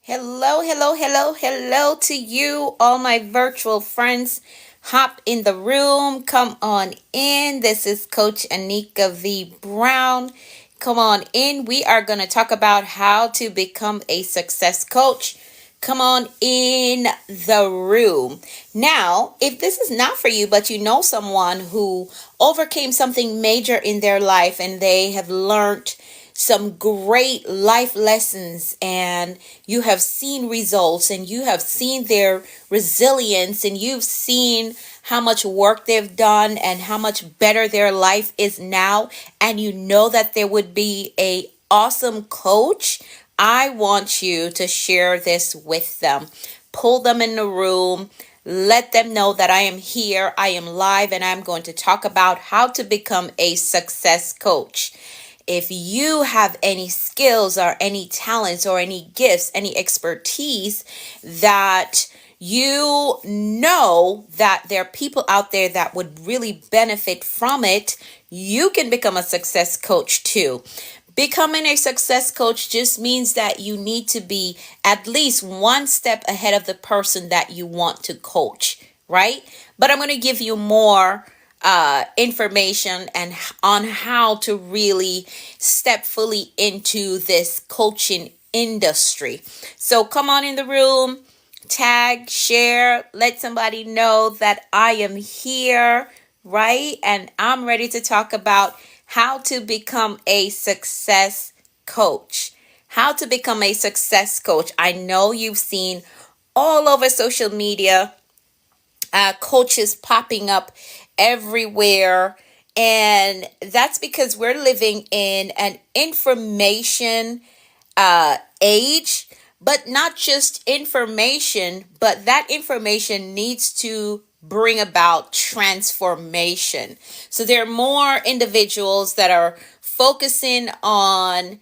Hello, hello, hello, hello to you, all my virtual friends. Hop in the room. Come on in. This is Coach Anika V. Brown. Come on in. We are going to talk about how to become a success coach. Come on in the room. Now, if this is not for you, but you know someone who overcame something major in their life and they have learned some great life lessons and you have seen results and you have seen their resilience and you've seen how much work they've done and how much better their life is now, and you know that there would be a awesome coach, I want you to share this with them. Pull them in the room. Let them know that I am here, I am live, and I'm going to talk about how to become a success coach. If you have any skills or any talents or any gifts, any expertise that you know that there are people out there that would really benefit from it, you can become a success coach too. Becoming a success coach just means that you need to be at least one step ahead of the person that you want to coach, right? But I'm going to give you more information and on how to really step fully into this coaching industry. So come on in the room, tag, share, let somebody know that I am here, right? And I'm ready to talk about how to become a success coach. How to become a success coach. I know you've seen all over social media coaches popping up everywhere. And that's because we're living in an information age, but not just information, but that information needs to bring about transformation. So there are more individuals that are focusing on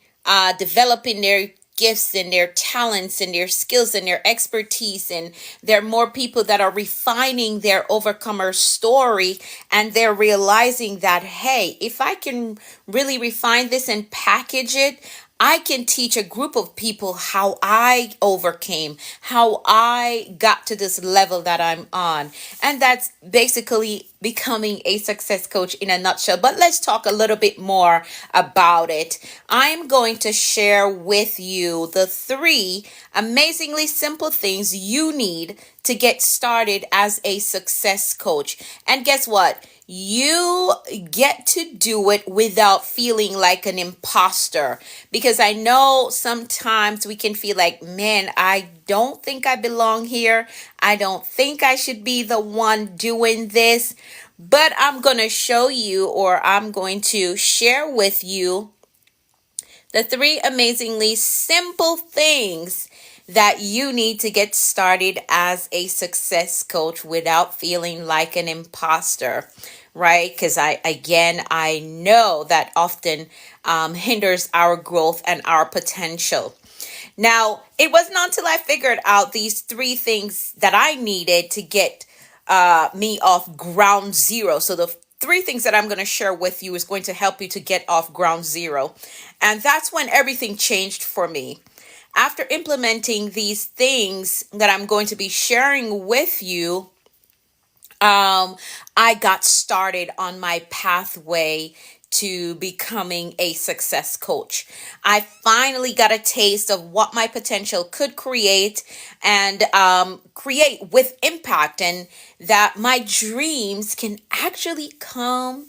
developing their gifts and their talents and their skills and their expertise, and there are more people that are refining their overcomer story, and they're realizing that, hey, if I can really refine this and package it, I can teach a group of people how I overcame, how I got to this level that I'm on. And that's basically becoming a success coach in a nutshell. But let's talk a little bit more about it. I'm going to share with you the 3 amazingly simple things you need to get started as a success coach. And guess what? You get to do it without feeling like an imposter, because I know sometimes we can feel like, man, I don't think I belong here. I don't think I should be the one doing this. But I'm going to show you, or I'm going to share with you, the 3 amazingly simple things that you need to get started as a success coach without feeling like an imposter, right? Because I know that often hinders our growth and our potential. Now, it wasn't until I figured out these 3 things that I needed to get me off ground zero. So the 3 things that I'm going to share with you is going to help you to get off ground zero. And that's when everything changed for me. After implementing these things that I'm going to be sharing with you, I got started on my pathway to becoming a success coach. I finally got a taste of what my potential could create, and create with impact, and that my dreams can actually come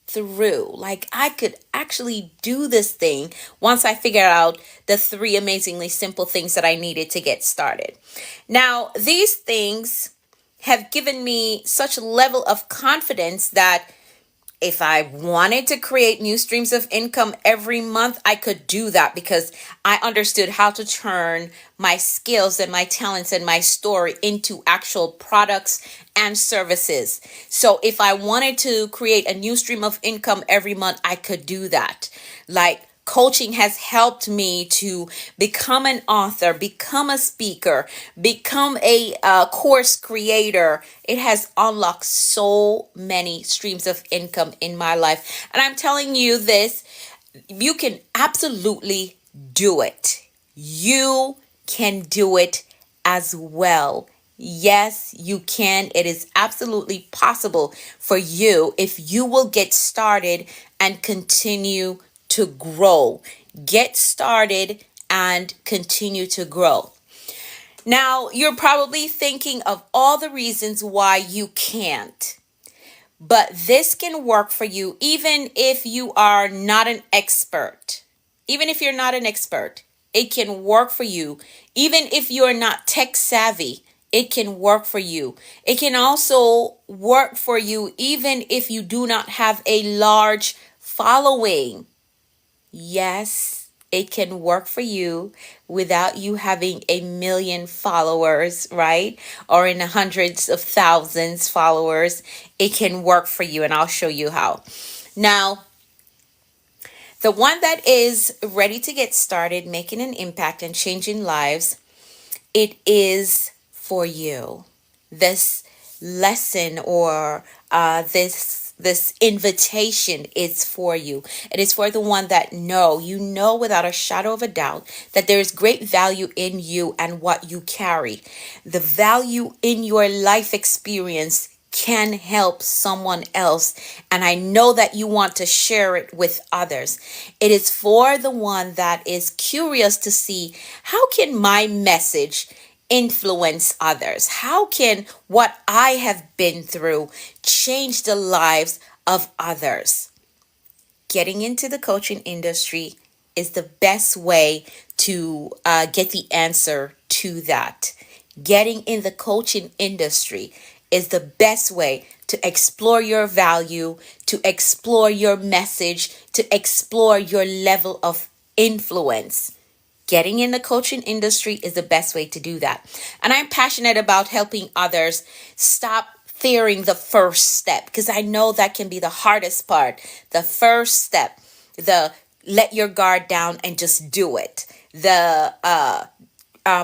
through. Like, I could actually do this thing once I figured out the 3 amazingly simple things that I needed to get started. Now, these things have given me such a level of confidence that if I wanted to create new streams of income every month, I could do that, because I understood how to turn my skills and my talents and my story into actual products and services. So if I wanted to create a new stream of income every month, I could do that. Like, coaching has helped me to become an author, become a speaker, become a course creator. It has unlocked so many streams of income in my life. And I'm telling you this, you can absolutely do it. You can do it as well. Yes, you can. It is absolutely possible for you if you will get started and continue to grow. Get started and continue to grow. Now, you're probably thinking of all the reasons why you can't. But this can work for you even if you are not an expert. Even if you're not an expert, it can work for you. Even if you're not tech savvy, it can work for you. It can also work for you even if you do not have a large following. Yes, it can work for you without you having a million followers, right? Or in the hundreds of thousands followers. It can work for you, and I'll show you how. Now, the one that is ready to get started, making an impact and changing lives, it is for you. This lesson or this invitation is for you. It is for the one that you know without a shadow of a doubt that there is great value in you and what you carry. The value in your life experience can help someone else, and I know that you want to share it with others. It is for the one that is curious to see, how can my message influence others? How can what I have been through change the lives of others? Getting into the coaching industry is the best way to get the answer to that. Getting in the coaching industry is the best way to explore your value, to explore your message, to explore your level of influence. Getting in the coaching industry is the best way to do that. And I'm passionate about helping others stop fearing the first step, because I know that can be the hardest part. The first step, the let your guard down and just do it. The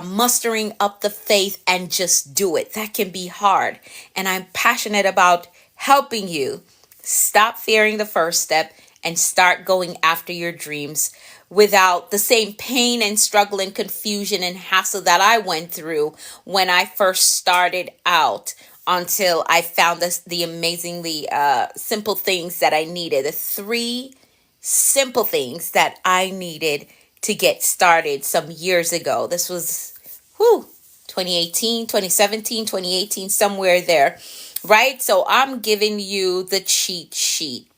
mustering up the faith and just do it. That can be hard. And I'm passionate about helping you stop fearing the first step and start going after your dreams without the same pain and struggle and confusion and hassle that I went through when I first started out, until I found the amazingly simple things that I needed. The 3 simple things that I needed to get started some years ago. This was 2018, 2017, 2018, somewhere there, right? So I'm giving you the cheat sheet.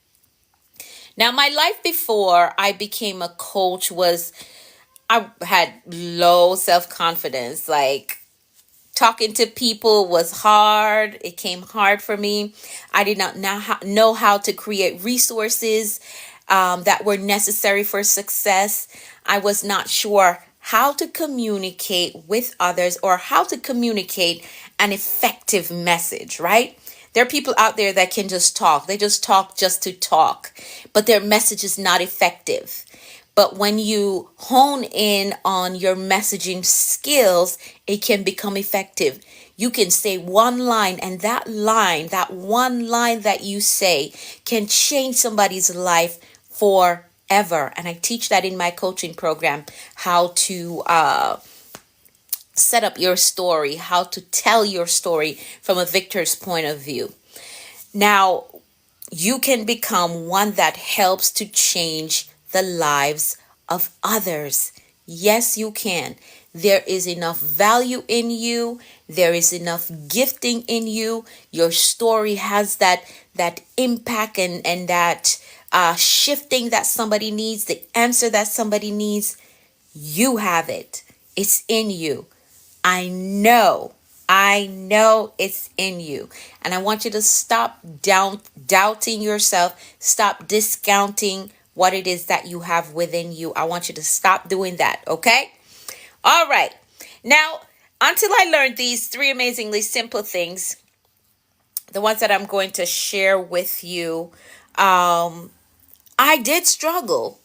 Now, my life before I became a coach I had low self-confidence. Like, talking to people was hard. It came hard for me. I did not know how to create resources that were necessary for success. I was not sure how to communicate with others or how to communicate an effective message, right? There are people out there that can just talk. They just talk just to talk, but their message is not effective. But when you hone in on your messaging skills, it can become effective. You can say one line, and that one line that you say can change somebody's life forever. And I teach that in my coaching program, how to set up your story, how to tell your story from a victor's point of view. Now, you can become one that helps to change the lives of others. Yes, you can. There is enough value in you. There is enough gifting in you. Your story has that impact and that shifting that somebody needs, the answer that somebody needs. You have it. It's in you. I know it's in you. And I want you to stop doubting yourself. Stop discounting what it is that you have within you. I want you to stop doing that, okay? All right. Now, until I learned these 3 amazingly simple things, the ones that I'm going to share with you, I did struggle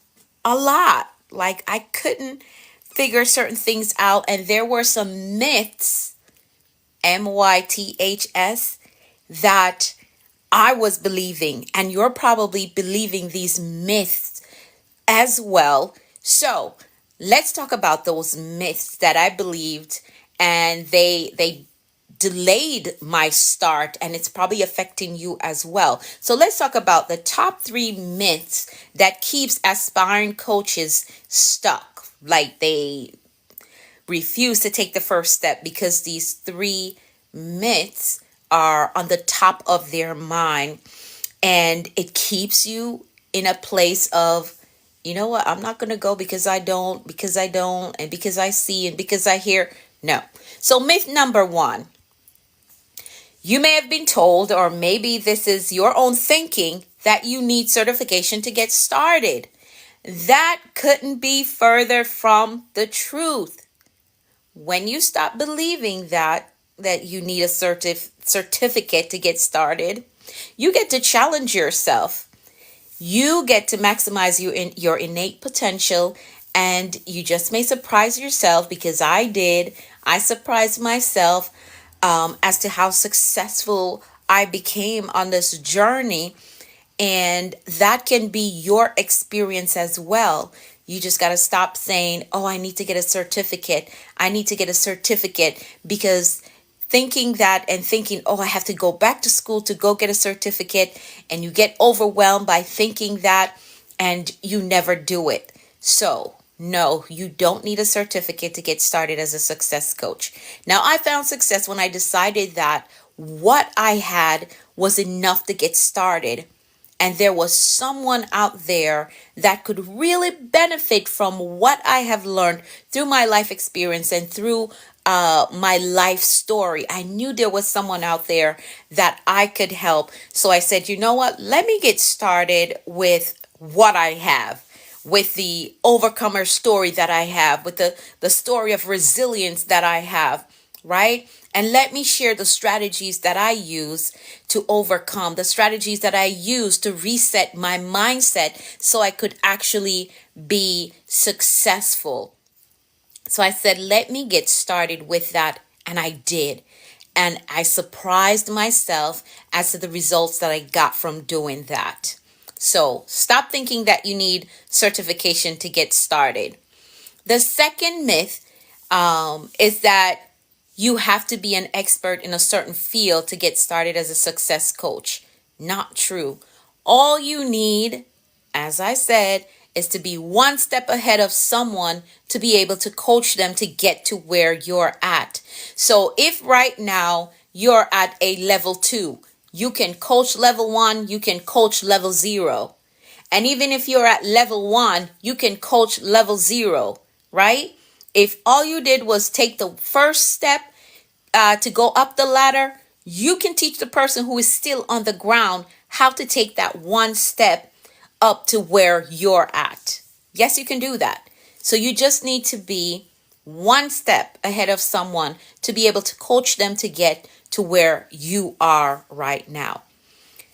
a lot. Like, I couldn't figure certain things out, and there were some myths, myths, that I was believing, and you're probably believing these myths as well. So let's talk about those myths that I believed, and they delayed my start, and it's probably affecting you as well. So let's talk about the top 3 myths that keeps aspiring coaches stuck. Like they refuse to take the first step because these 3 myths are on the top of their mind, and it keeps you in a place of, you know what, I'm not going to go because I don't, and because I see and because I hear. No. So myth number 1, you may have been told, or maybe this is your own thinking, that you need certification to get started. That couldn't be further from the truth. When you stop believing that you need a certificate to get started, you get to challenge yourself. You get to maximize your innate potential, and you just may surprise yourself, because I did. I surprised myself as to how successful I became on this journey. And that can be your experience as well. You just got to stop saying, oh, I need to get a certificate. I need to get a certificate, because thinking that and thinking, oh, I have to go back to school to go get a certificate. And you get overwhelmed by thinking that, and you never do it. So no, you don't need a certificate to get started as a success coach. Now, I found success when I decided that what I had was enough to get started. And there was someone out there that could really benefit from what I have learned through my life experience and through my life story. I knew there was someone out there that I could help. So I said, you know what? Let me get started with what I have, with the overcomer story that I have, with the story of resilience that I have, right? And let me share the strategies that I use to overcome, the strategies that I use to reset my mindset so I could actually be successful. So I said, let me get started with that. And I did. And I surprised myself as to the results that I got from doing that. So stop thinking that you need certification to get started. The second myth is that you have to be an expert in a certain field to get started as a success coach. Not true. All you need, as I said, is to be one step ahead of someone to be able to coach them to get to where you're at. So if right now you're at a level 2, you can coach level 1, you can coach level 0. And even if you're at level 1, you can coach level 0, right? If all you did was take the first step to go up the ladder, you can teach the person who is still on the ground how to take that one step up to where you're at. Yes, you can do that. So you just need to be one step ahead of someone to be able to coach them to get to where you are right now.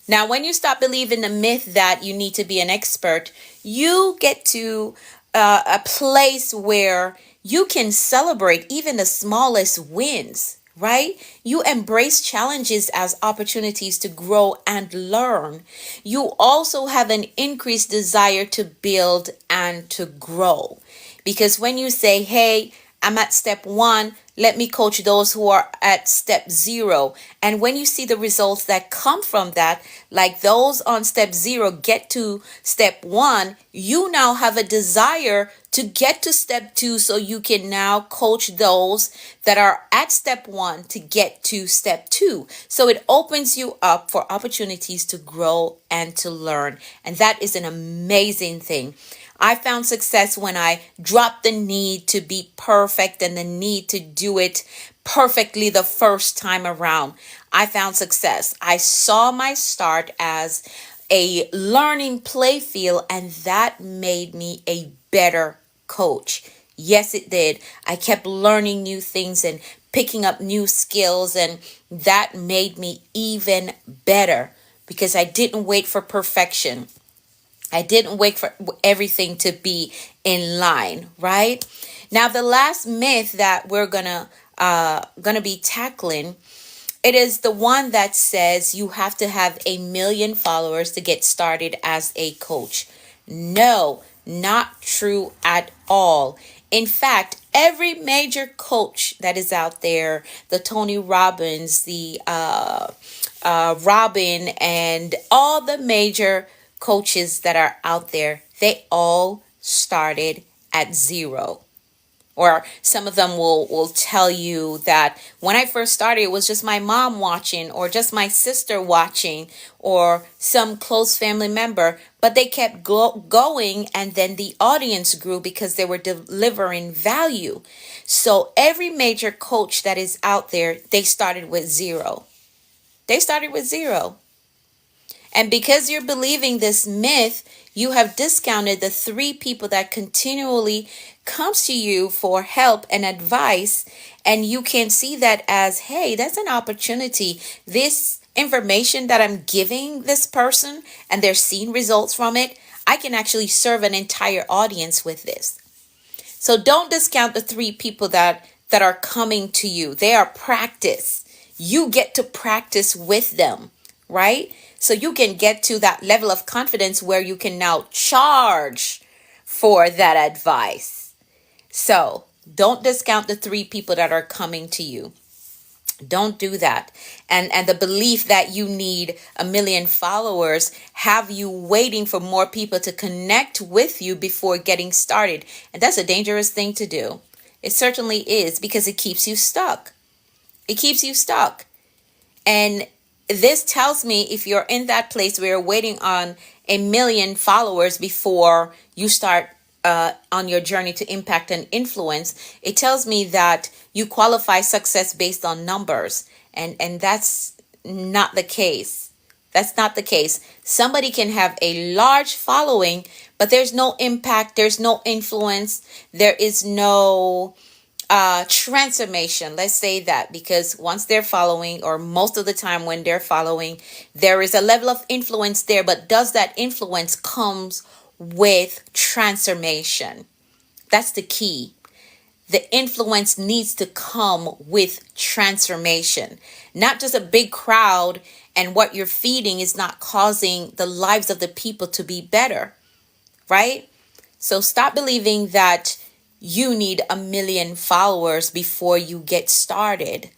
Now, when you stop believing the myth that you need to be an expert, you get to a place where you can celebrate even the smallest wins, right? You embrace challenges as opportunities to grow and learn. You also have an increased desire to build and to grow. Because when you say, hey, I'm at step 1, let me coach those who are at step 0. And when you see the results that come from that, like those on step 0 get to step 1, you now have a desire to get to step 2 so you can now coach those that are at step 1 to get to step 2. So it opens you up for opportunities to grow and to learn. And that is an amazing thing. I found success when I dropped the need to be perfect and the need to do it perfectly the first time around. I found success. I saw my start as a learning play field, and that made me a better coach. Yes, it did. I kept learning new things and picking up new skills, and that made me even better because I didn't wait for perfection. I didn't wait for everything to be in line, right? Now, the last myth that we're gonna be tackling, it is the one that says you have to have 1 million followers to get started as a coach. No, not true at all. In fact, every major coach that is out there, the Tony Robbins, the Robin, and all the major coaches that are out there, they all started at zero. Or some of them will tell you that when I first started, it was just my mom watching, or just my sister watching, or some close family member. But they kept going, and then the audience grew because they were delivering value. So every major coach that is out there, they started with zero. They started with zero. And because you're believing this myth, you have discounted the three people that continually comes to you for help and advice. And you can see that as, hey, that's an opportunity. This information that I'm giving this person and they're seeing results from it, I can actually serve an entire audience with this. So don't discount the three people that are coming to you. They are practice. You get to practice with them, right? So you can get to that level of confidence where you can now charge for that advice. So don't discount the three people that are coming to you. Don't do that. And the belief that you need 1 million followers have you waiting for more people to connect with you before getting started. And that's a dangerous thing to do. It certainly is, because it keeps you stuck. It keeps you stuck. And this tells me, if you're in that place where you're waiting on 1 million followers before you start on your journey to impact and influence, it tells me that you qualify success based on numbers. And that's not the case. That's not the case. Somebody can have a large following, but there's no impact, there's no influence, there is no transformation. Let's say that, because once they're following, or most of the time when they're following, there is a level of influence there, but does that influence comes with transformation? That's the key. The influence needs to come with transformation, not just a big crowd, and what you're feeding is not causing the lives of the people to be better, right? So stop believing that you need 1 million followers before you get started.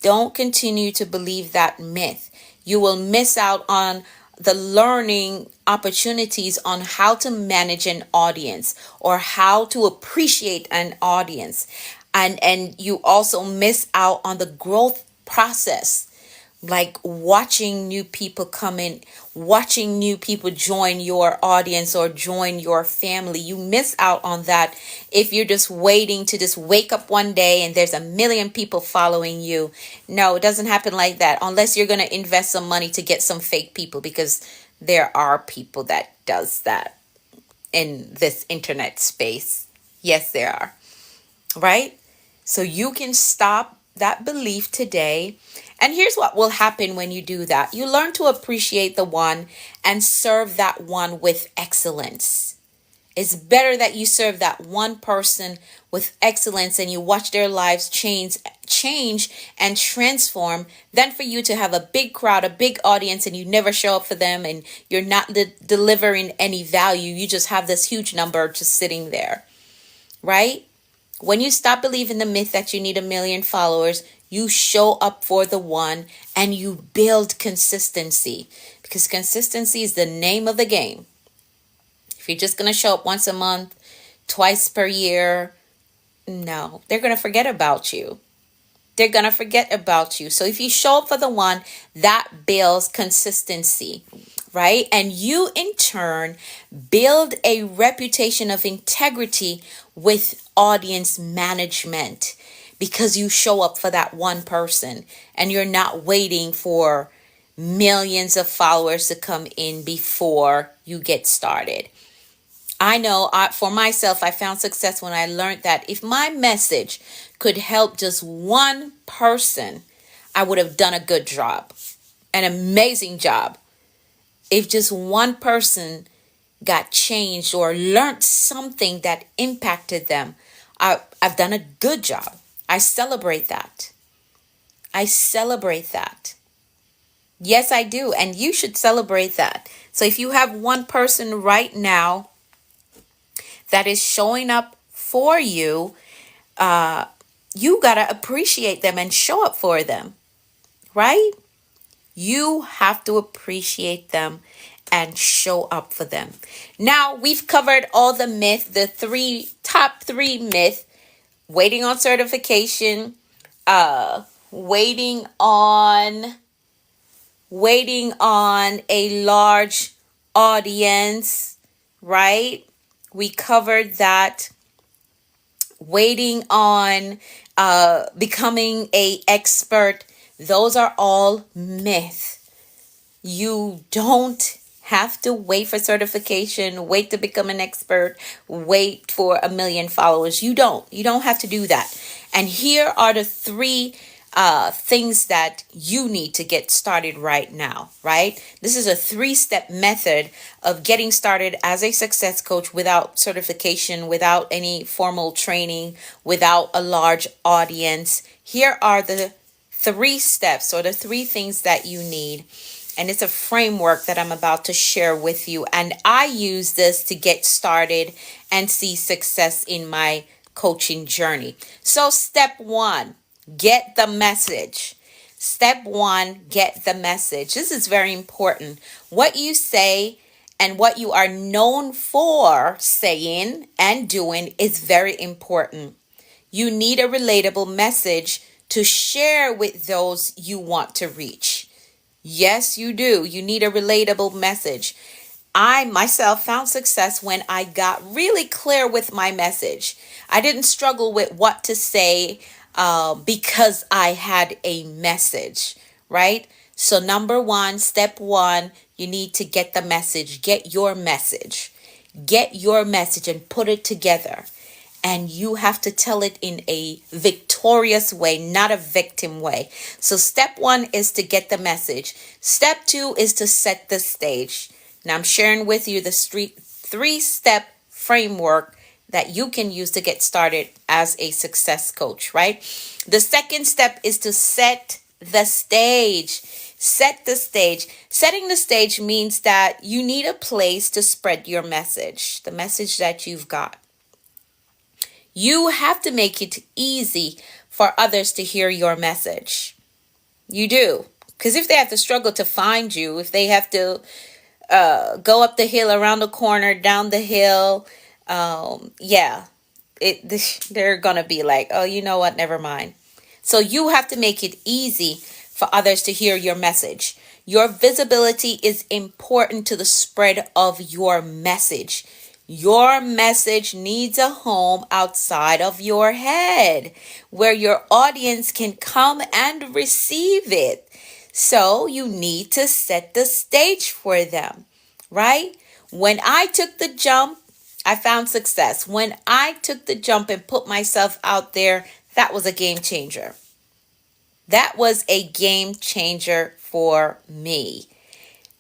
Don't continue to believe that myth. You will miss out on the learning opportunities on how to manage an audience, or how to appreciate an audience. And you also miss out on the growth process, like watching new people come in, watching new people join your audience or join your family. You miss out on that if you're just waiting to just wake up one day and there's 1 million people following you. No, it doesn't happen like that, unless you're going to invest some money to get some fake people, because there are people that does that in this internet space. Yes, there are. Right? So you can stop that belief today. And here's what will happen when you do that. You learn to appreciate the one and serve that one with excellence. It's better that you serve that one person with excellence and you watch their lives change and transform, than for you to have a big crowd, a big audience, and you never show up for them and you're not delivering any value. You just have this huge number just sitting there, right? When you stop believing the myth that you need 1 million followers, you show up for the one and you build consistency, because consistency is the name of the game. If you're just going to show up once a month, twice per year, no, they're going to forget about you. They're going to forget about you. So if you show up for the one, that builds consistency, right? And you in turn build a reputation of integrity with audience management, because you show up for that one person and you're not waiting for millions of followers to come in before you get started. I know for myself, I found success when I learned that if my message could help just one person, I would have done a good job, an amazing job. If just one person got changed or learned something that impacted them, I've done a good job. I celebrate that. I celebrate that. Yes, I do. And you should celebrate that. So if you have one person right now that is showing up for you, you got to appreciate them and show up for them, right? You have to appreciate them and show up for them. Now, we've covered all the myth, the top three myth: waiting on certification, waiting on a large audience, right? We covered that. Waiting on becoming a expert. Those are all myth. You don't have to wait for certification, wait to become an expert, wait for 1 million followers. You don't have to do that. And here are the three things that you need to get started right now, right? This is a 3-step method of getting started as a success coach without certification, without any formal training, without a large audience. Here are the 3 steps, or the 3 things that you need. And it's a framework that I'm about to share with you. And I use this to get started and see success in my coaching journey. So step 1, get the message. Step 1, get the message. This is very important. What you say and what you are known for saying and doing is very important. You need a relatable message to share with those you want to reach. Yes, you do. You need a relatable message. I myself found success when I got really clear with my message. I didn't struggle with what to say because I had a message, right? So number 1, step 1, you need to get the message. Get your message. Get your message and put it together. And you have to tell it in a victorious way, not a victim way. So step 1 is to get the message. Step 2 is to set the stage. Now I'm sharing with you the 3-step framework that you can use to get started as a success coach, right? The second step is to set the stage. Set the stage. Setting the stage means that you need a place to spread your message, the message that you've got. You have to make it easy for others to hear your message. You do. Because if they have to struggle to find you, if they have to go up the hill, around the corner, down the hill, they're going to be like, oh, you know what? Never mind. So you have to make it easy for others to hear your message. Your visibility is important to the spread of your message. Your message needs a home outside of your head where your audience can come and receive it. So you need to set the stage for them, right? When I took the jump, I found success. When I took the jump and put myself out there, that was a game changer. That was a game changer for me.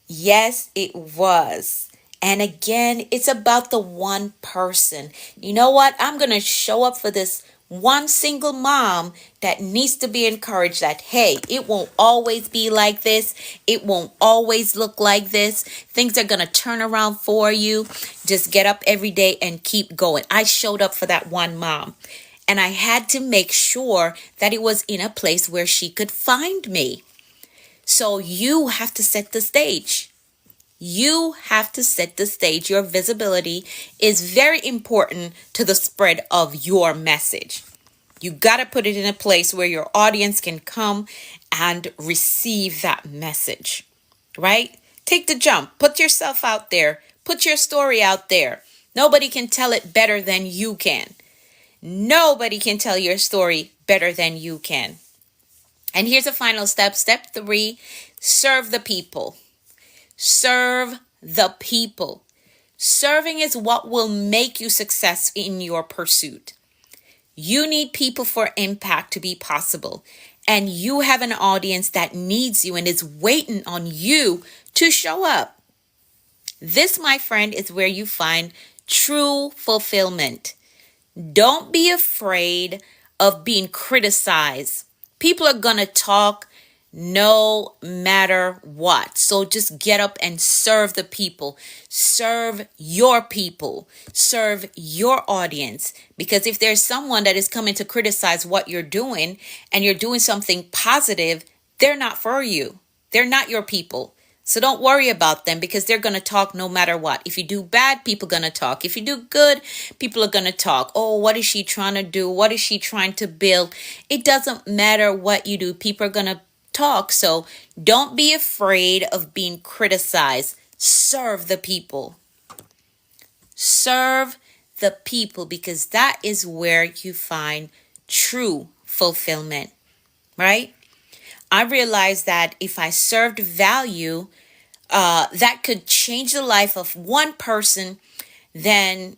Yes, it was. And again, it's about the one person. You know what? I'm going to show up for this one single mom that needs to be encouraged that, hey, it won't always be like this. It won't always look like this. Things are going to turn around for you. Just get up every day and keep going. I showed up for that one mom. And I had to make sure that it was in a place where she could find me. So you have to set the stage. You have to set the stage. Your visibility is very important to the spread of your message. You got to put it in a place where your audience can come and receive that message, right? Take the jump. Put yourself out there. Put your story out there. Nobody can tell it better than you can. Nobody can tell your story better than you can. And here's a final step. Step 3, serve the people. Serve the people. Serving is what will make you success in your pursuit. You need people for impact to be possible. And you have an audience that needs you and is waiting on you to show up. This, my friend, is where you find true fulfillment. Don't be afraid of being criticized. People are going to talk no matter what. So just get up and serve the people. Serve your people. Serve your audience. Because if there's someone that is coming to criticize what you're doing and you're doing something positive, they're not for you. They're not your people. So don't worry about them because they're going to talk no matter what. If you do bad, people are going to talk. If you do good, people are going to talk. Oh, what is she trying to do? What is she trying to build? It doesn't matter what you do. People are going to talk. So don't be afraid of being criticized. Serve the people. Serve the people because that is where you find true fulfillment, right? I realized that if I served value, that could change the life of one person, then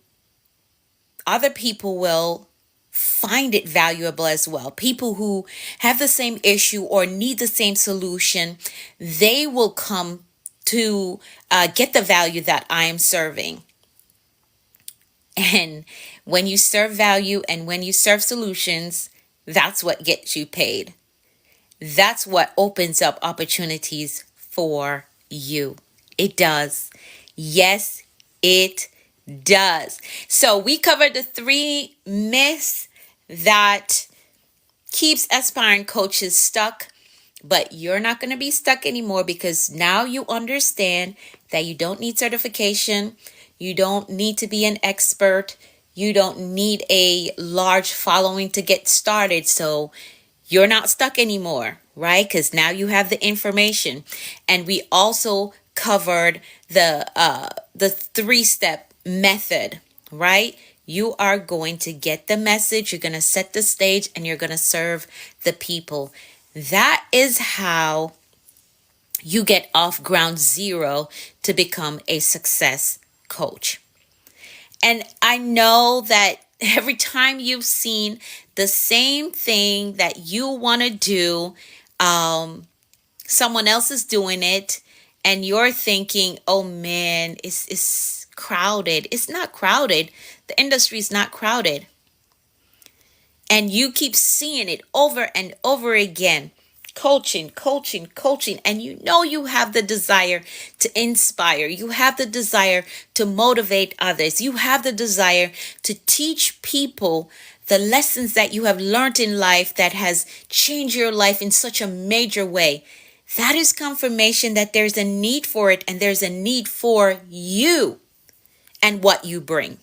other people will find it valuable as well. People who have the same issue or need the same solution, they will come to get the value that I am serving. And when you serve value and when you serve solutions, that's what gets you paid. That's what opens up opportunities for you. It does. Yes, it does. So we covered the 3 myths that keeps aspiring coaches stuck, but you're not going to be stuck anymore because now you understand that you don't need certification. You don't need to be an expert. You don't need a large following to get started. So you're not stuck anymore, right? Because now you have the information. And we also covered the 3-step method, right? You are going to get the message, you're going to set the stage, and you're going to serve the people. That is how you get off ground zero to become a success coach. And I know that every time you've seen the same thing that you want to do, someone else is doing it, and you're thinking, oh man, it's crowded. It's not crowded. The industry is not crowded. And you keep seeing it over and over again. Coaching. And you know you have the desire to inspire. You have the desire to motivate others. You have the desire to teach people the lessons that you have learned in life that has changed your life in such a major way. That is confirmation that there's a need for it, and there's a need for you and what you bring.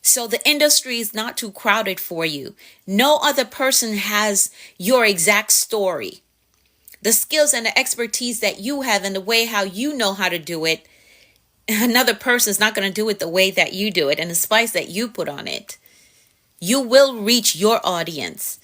So the industry is not too crowded for you. No other person has your exact story. The skills and the expertise that you have and the way how you know how to do it, another person is not going to do it the way that you do it and the spice that you put on it. You will reach your audience.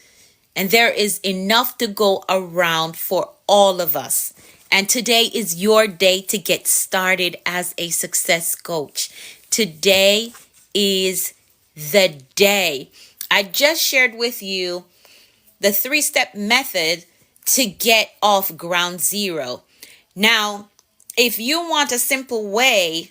And there is enough to go around for all of us. And today is your day to get started as a success coach. Today is the day. I just shared with you the 3-step method to get off ground zero. Now, if you want a simple way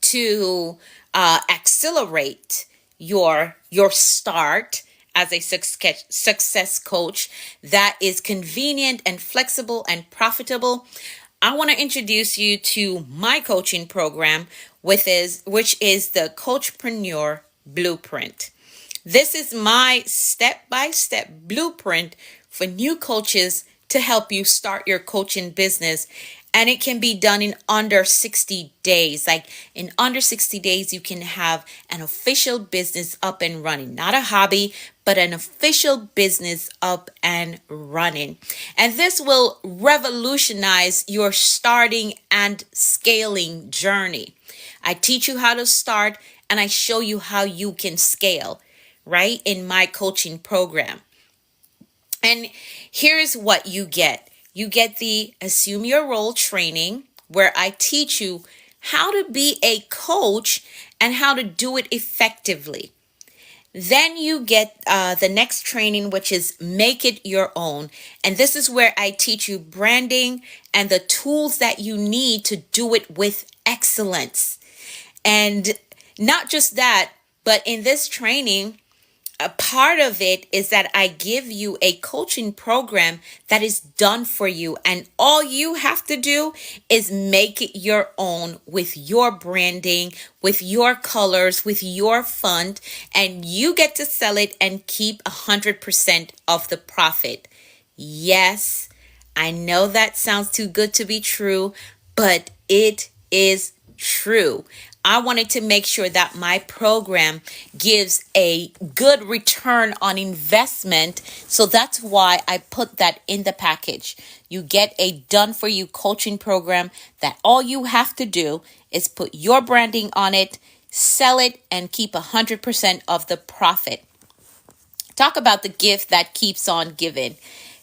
to accelerate your start as a success coach that is convenient and flexible and profitable, I want to introduce you to my coaching program, which is the Coachpreneur Blueprint. This is my step-by-step blueprint for new coaches to help you start your coaching business. And it can be done in under 60 days. Like in under 60 days, you can have an official business up and running. Not a hobby, but an official business up and running. And this will revolutionize your starting and scaling journey. I teach you how to start and I show you how you can scale, right, in my coaching program. And here's what you get. You get the Assume Your Role training, where I teach you how to be a coach and how to do it effectively. Then you get the next training, which is Make It Your Own. And this is where I teach you branding and the tools that you need to do it with excellence. And not just that, but in this training, a part of it is that I give you a coaching program that is done for you. And all you have to do is make it your own with your branding, with your colors, with your font, and you get to sell it and keep 100% of the profit. Yes, I know that sounds too good to be true, but it is true. I wanted to make sure that my program gives a good return on investment. So that's why I put that in the package. You get a done for you coaching program that all you have to do is put your branding on it, sell it, and keep 100% of the profit. Talk about the gift that keeps on giving.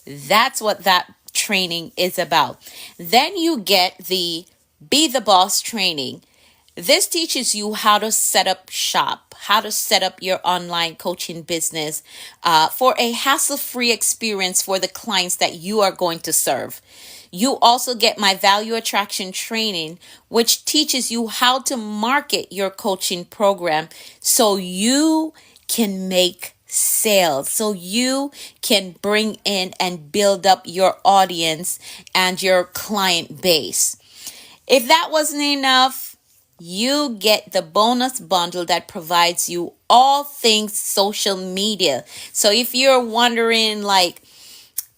That's what that training is about. Then you get the Be the Boss training. This teaches you how to set up shop, how to set up your online coaching business for a hassle-free experience for the clients that you are going to serve. You also get my value attraction training, which teaches you how to market your coaching program so you can make sales, so you can bring in and build up your audience and your client base. If that wasn't enough, you get the bonus bundle that provides you all things social media. So if you're wondering, like,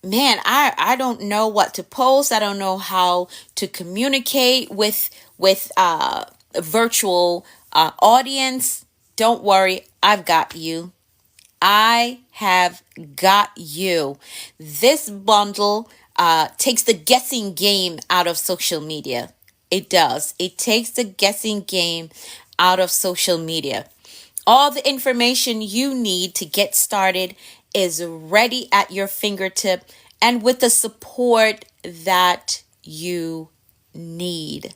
man, I don't know what to post, I don't know how to communicate with virtual audience, don't worry, I've got you. I have got you. This bundle takes the guessing game out of social media. It does. It takes the guessing game out of social media. All the information you need to get started is ready at your fingertip and with the support that you need.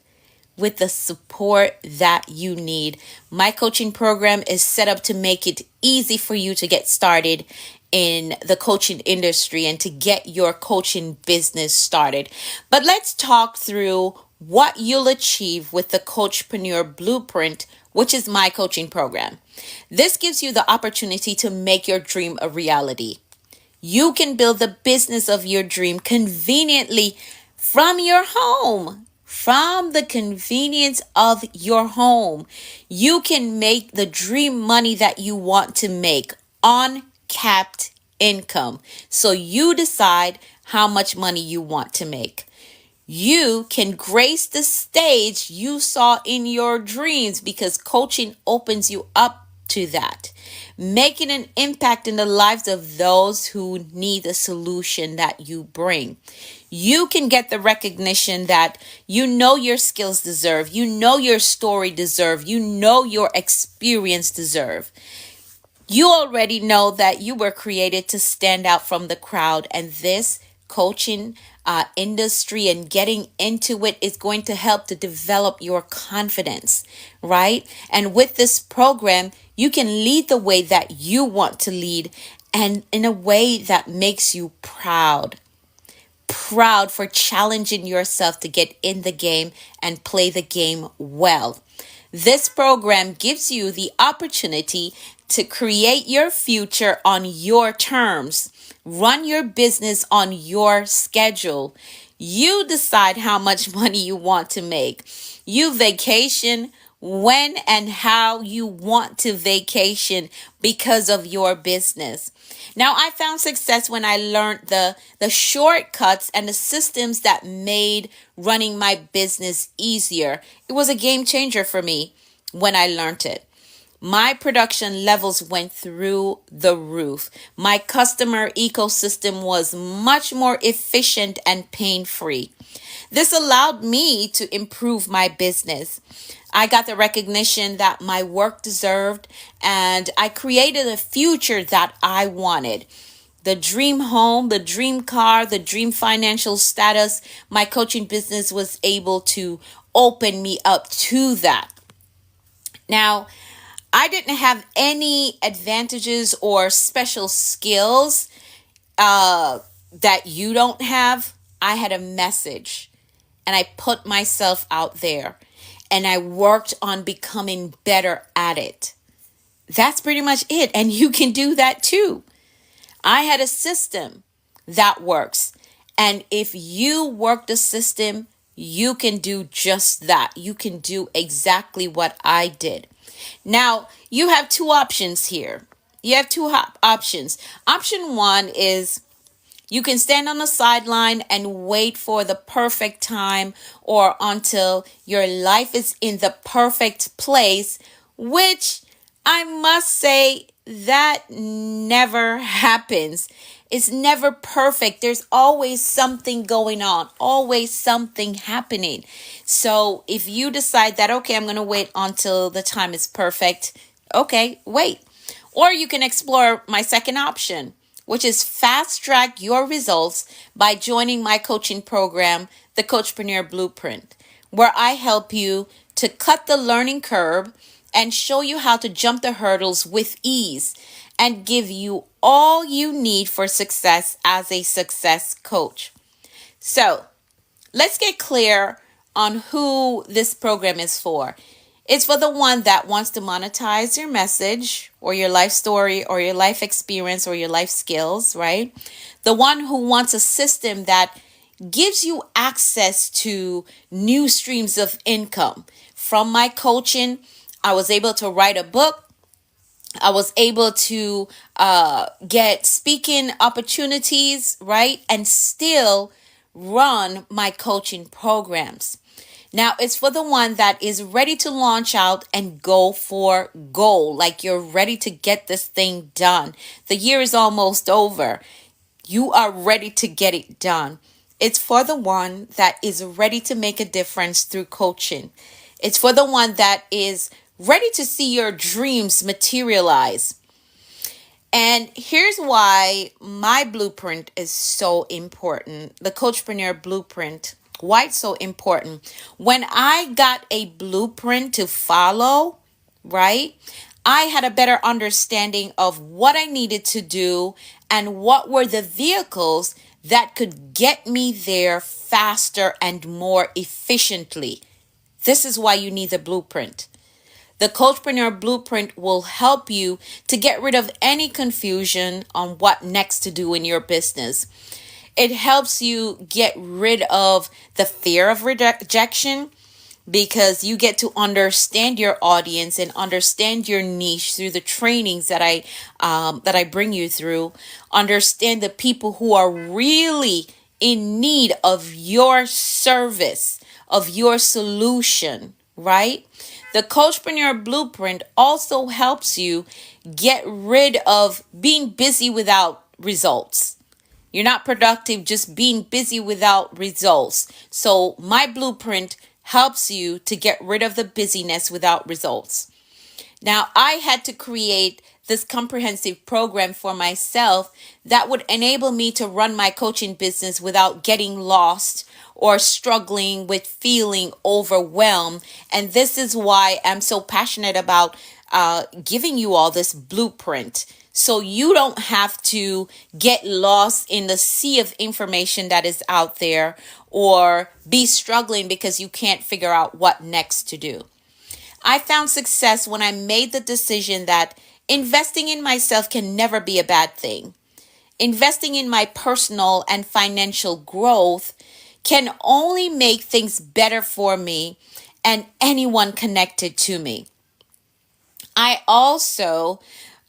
With the support that you need. My coaching program is set up to make it easy for you to get started in the coaching industry and to get your coaching business started. But let's talk through what you'll achieve with the Coachpreneur Blueprint, which is my coaching program. This gives you the opportunity to make your dream a reality. You can build the business of your dream conveniently from your home. From the convenience of your home, you can make the dream money that you want to make on capped income. So you decide how much money you want to make. You can grace the stage you saw in your dreams because coaching opens you up to that, making an impact in the lives of those who need a solution that you bring. You can get the recognition that you know your skills deserve, you know your story deserve, you know your experience deserve. You already know that you were created to stand out from the crowd, and this coaching industry and getting into it is going to help to develop your confidence, right? And with this program, you can lead the way that you want to lead and in a way that makes you proud. Proud for challenging yourself to get in the game and play the game well. This program gives you the opportunity to create your future on your terms. Run your business on your schedule. You decide how much money you want to make. You vacation when and how you want to vacation because of your business. Now, I found success when I learned the shortcuts and the systems that made running my business easier. It was a game changer for me when I learned it. My production levels went through the roof. My customer ecosystem was much more efficient and pain-free. This allowed me to improve my business. I got the recognition that my work deserved, and I created a future that I wanted. The dream home, the dream car, the dream financial status, my coaching business was able to open me up to that. Now, I didn't have any advantages or special skills that you don't have. I had a message and I put myself out there and I worked on becoming better at it. That's pretty much it. And you can do that too. I had a system that works. And if you work the system, you can do just that. You can do exactly what I did. Now, you have two options here. You have two options. Option one is you can stand on the sideline and wait for the perfect time or until your life is in the perfect place, which I must say that never happens. It's never perfect. There's always something going on, always something happening. So if you decide that, okay, I'm going to wait until the time is perfect, okay, wait. Or you can explore my second option, which is fast track your results by joining my coaching program, the Coachpreneur Blueprint, where I help you to cut the learning curve and show you how to jump the hurdles with ease and give you all you need for success as a success coach. So let's get clear on who this program is for. It's for the one that wants to monetize your message or your life story or your life experience or your life skills, right? The one who wants a system that gives you access to new streams of income. From my coaching, I was able to write a book. I was able to get speaking opportunities, right? And still run my coaching programs. Now, it's for the one that is ready to launch out and go for goal. Like you're ready to get this thing done. The year is almost over. You are ready to get it done. It's for the one that is ready to make a difference through coaching. It's for the one that is ready to see your dreams materialize. And here's why my blueprint is so important. The Coachpreneur Blueprint. Why it's so important. When I got a blueprint to follow, right, I had a better understanding of what I needed to do and what were the vehicles that could get me there faster and more efficiently. This is why you need the blueprint. The Coachpreneur Blueprint will help you to get rid of any confusion on what next to do in your business. It helps you get rid of the fear of rejection because you get to understand your audience and understand your niche through the trainings that I bring you through. Understand the people who are really in need of your service, of your solution, right? The Coachpreneur Blueprint also helps you get rid of being busy without results. You're not productive just being busy without results. So my blueprint helps you to get rid of the busyness without results. Now, I had to create this comprehensive program for myself that would enable me to run my coaching business without getting lost or struggling with feeling overwhelmed. And this is why I'm so passionate about giving you all this blueprint. So you don't have to get lost in the sea of information that is out there or be struggling because you can't figure out what next to do. I found success when I made the decision that investing in myself can never be a bad thing. Investing in my personal and financial growth can only make things better for me and anyone connected to me. I also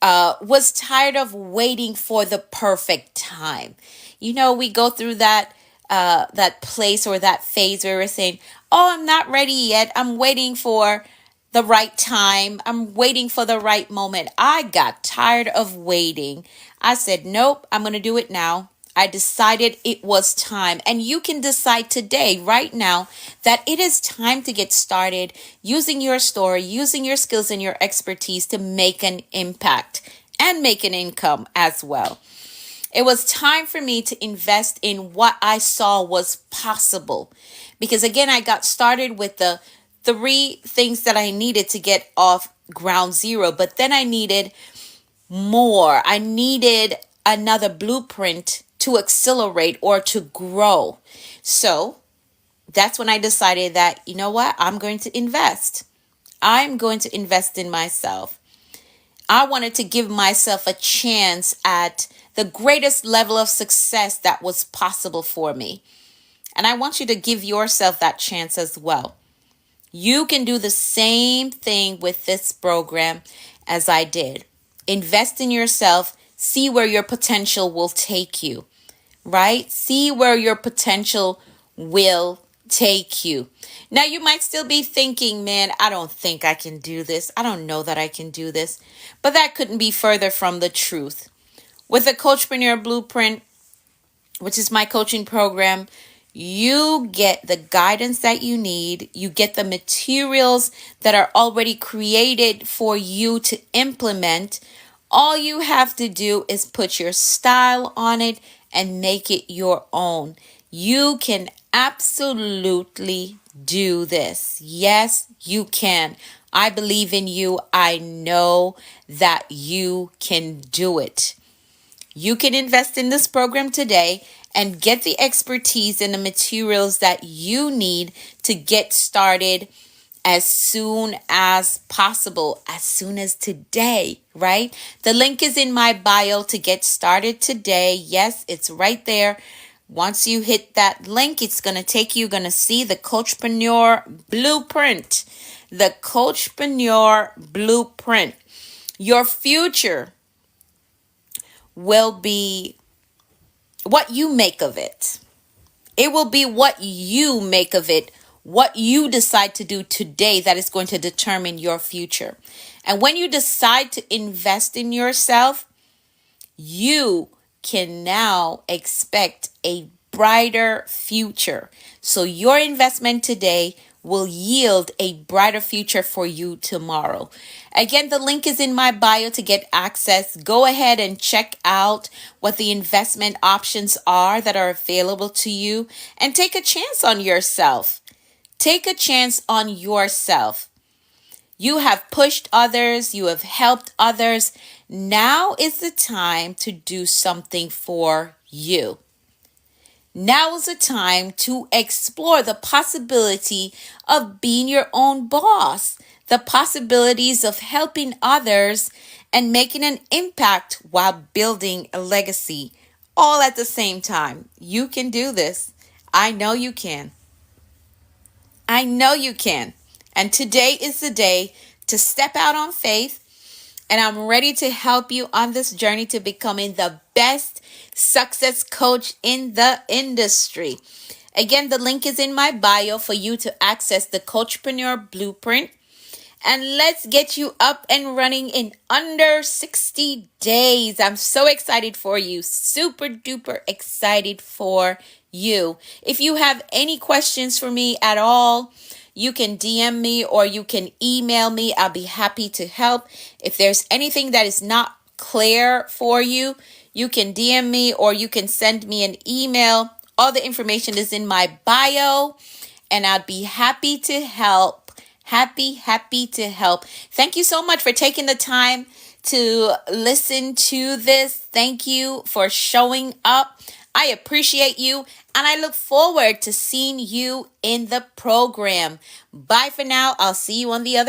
was tired of waiting for the perfect time. You know, we go through that place or that phase where we're saying, "Oh, I'm not ready yet. I'm waiting for the right time. I'm waiting for the right moment." I got tired of waiting. I said, "Nope, I'm going to do it now." I decided it was time. And you can decide today, right now, that it is time to get started using your story, using your skills and your expertise to make an impact and make an income as well. It was time for me to invest in what I saw was possible. Because again, I got started with the three things that I needed to get off ground zero, but then I needed more. I needed another blueprint to accelerate or to grow. So that's when I decided that, you know what, I'm going to invest. I'm going to invest in myself. I wanted to give myself a chance at the greatest level of success that was possible for me. And I want you to give yourself that chance as well. You can do the same thing with this program as I did. Invest in yourself, see where your potential will take you, right? See where your potential will take you. Now, you might still be thinking, man, I don't think I can do this. I don't know that I can do this. But that couldn't be further from the truth. With the Coachpreneur Blueprint, which is my coaching program, you get the guidance that you need. You get the materials that are already created for you to implement. All you have to do is put your style on it and make it your own. You can absolutely do this. Yes, you can. I believe in you. I know that you can do it. You can invest in this program today and get the expertise and the materials that you need to get started as soon as possible, as soon as today, right? The link is in my bio to get started today. Yes, it's right there. Once you hit that link, it's going to take you, going to see the Coachpreneur Blueprint. The Coachpreneur Blueprint. Your future will be what you make of it. It will be what you make of it, what you decide to do today that is going to determine your future. And when you decide to invest in yourself, you can now expect a brighter future. So your investment today will yield a brighter future for you tomorrow. Again, the link is in my bio to get access. Go ahead and check out what the investment options are that are available to you and take a chance on yourself. Take a chance on yourself. You have pushed others. You have helped others. Now is the time to do something for you. Now is the time to explore the possibility of being your own boss, the possibilities of helping others and making an impact while building a legacy, all at the same time. You can do this. I know you can. I know you can. And today is the day to step out on faith. And I'm ready to help you on this journey to becoming the best success coach in the industry. Again, the link is in my bio for you to access the Coachpreneur Blueprint. And let's get you up and running in under 60 days. I'm so excited for you. Super duper excited for you. If you have any questions for me at all, you can DM me or you can email me. I'll be happy to help. If there's anything that is not clear for you, you can DM me or you can send me an email. All the information is in my bio and I'd be happy to help. Happy to help. Thank you so much for taking the time to listen to this. Thank you for showing up. I appreciate you and I look forward to seeing you in the program. Bye for now. I'll see you on the other